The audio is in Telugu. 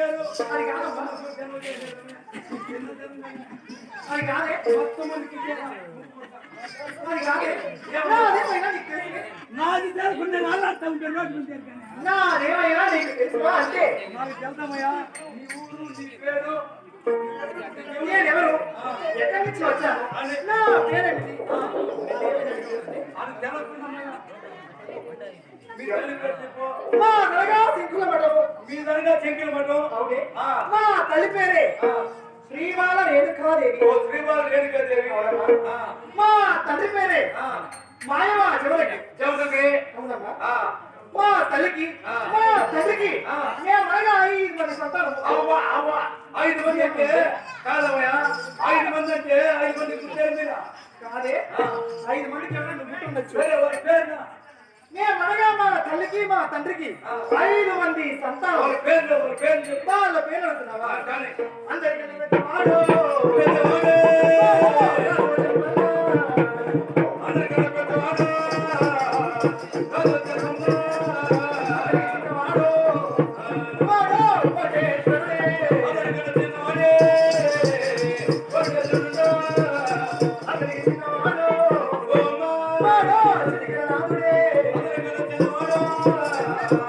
పేరు అది కాదమ్మా. అది కాదే మొత్తం మందికి అది కాదే నాదేమైనా నీకు తెలుసు. నాది తెలుసుకుంటే నాలాడుతూ ఉంటే నోటి నుంచి నాదేమైనా నీకు తెలుసువా అంటే నాకు తెలుసామయ్యా. నీ ఊరు నీ పేరు నేనెవరు ఎక్కడి నుంచి వచ్చాను నా పేరేంటి అది తెలుసుకున్నామయ్యా. మీ మా దరగా సింకుల మఠము మీ దరగా చెంకిల మఠం. అవునే మా తల్లి పేరే శ్రీవాల రేణుకాదేవి. ఓ శ్రీవాల రేణుకాదేవి. మా తండ్రి పేరే మాయవా జవలకి. అవునమ్మా. మా తల్లికి మా తండ్రికి మేమనగా 5 మంది సంతానం. అవ్వా అవ్వా 5 మంది అంటే కాదమ్మయ్యా. 5 మంది అంటే 5 మంది పుట్టారు మీరు. కాదే 5 మందికి ఎవరైనా నువ్వు పుట్టుండొచ్చు. వారి పేరు మేమనగా మా తల్లికి మా తండ్రికి 5 మంది సంతానం. వాళ్ళ పేరు వాళ్ళ పేరు అంటున్నావా? కానీ అందరికీ పెద్దవాడు పెద్దవాడు అందరికన్నా పెద్దవాడు వాడు కోటేశ్వరుడే. అందరికన్నా చిన్నవాడే